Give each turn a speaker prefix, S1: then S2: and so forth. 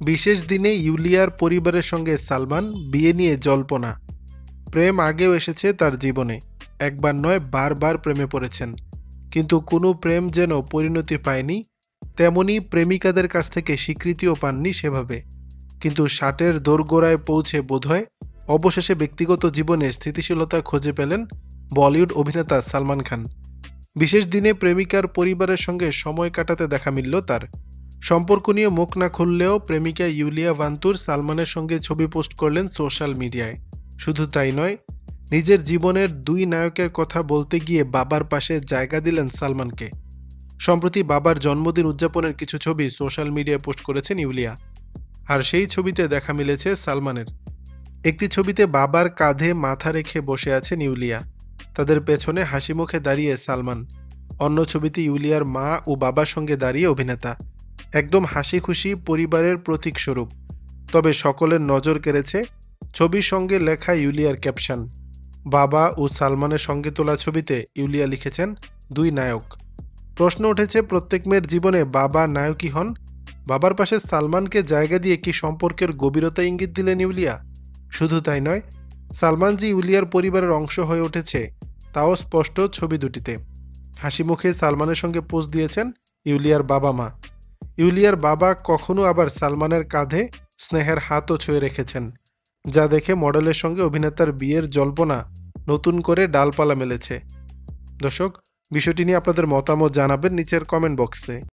S1: বিশেষ দিনে ইউলিয়ার পরিবারের সঙ্গে সালমান বিয়ে নিয়ে জল্পনা। প্রেম আগেও এসেছে তার জীবনে, একবার নয় বারবার প্রেমে পড়েছেন, কিন্তু কোনো প্রেম যেন পরিণতি পায়নি। তেমনি প্রেমিকাদের কাছ থেকে স্বীকৃতিও পাননি সেভাবে। কিন্তু 60-এর দোরগোড়ায় পৌঁছে বোধহয় অবশেষে ব্যক্তিগত জীবনে স্থিতিশীলতা খুঁজে পেলেন বলিউড অভিনেতা সালমান খান। বিশেষ দিনে প্রেমিকার পরিবারের সঙ্গে সময় কাটাতে দেখা মিলল তার। সম্পর্ক নিয়ে মুখ না খুললেও প্রেমিকা ইউলিয়া ভান্তুর সালমানের সঙ্গে ছবি পোস্ট করলেন সোশ্যাল মিডিয়ায়। শুধু তাই নয়, নিজের জীবনের দুই নায়কের কথা বলতে গিয়ে বাবার পাশে জায়গা দিলেন সালমানকে। সম্প্রতি বাবার জন্মদিন উদযাপনের কিছু ছবি সোশ্যাল মিডিয়ায় পোস্ট করেছেন ইউলিয়া, আর সেই ছবিতে দেখা মিলেছে সালমানের। একটি ছবিতে বাবার কাঁধে মাথা রেখে বসে আছেন ইউলিয়া, তাদের পেছনে হাসি মুখে দাঁড়িয়ে সালমান। অন্য ছবিতে ইউলিয়ার মা ও বাবার সঙ্গে দাঁড়িয়ে অভিনেতা, একদম হাসি খুশি পরিবারের প্রতীক স্বরূপ। তবে সকলের নজর কেড়েছে ছবির সঙ্গে লেখা ইউলিয়ার ক্যাপশন। বাবা ও সালমানের সঙ্গে তোলা ছবিতে ইউলিয়া লিখেছেন, দুই নায়ক। প্রশ্ন উঠেছে, প্রত্যেক মেয়ের জীবনে বাবা নায়কই হন? বাবার পাশে সালমানকে জায়গা দিয়ে কি সম্পর্কের গভীরতা ইঙ্গিত দিলেন ইউলিয়া? শুধু তাই নয়, সালমান যে ইউলিয়ার পরিবারের অংশ হয়ে উঠেছে তাও স্পষ্ট ছবি দুটিতে। হাসি মুখে সালমানের সঙ্গে পোজ দিয়েছেন ইউলিয়ার বাবা মা। ইউলিয়ার বাবা কখনো আবার সালমানের কাঁধে স্নেহের হাতও ছুঁয়ে রেখেছেন, যা দেখে মডেলের সঙ্গে অভিনেতার বিয়ের জল্পনা নতুন করে ডালপালা মেলেছে। দর্শক, বিষয়টি নিয়ে আপনাদের মতামত জানাবেন নিচের কমেন্ট বক্সে।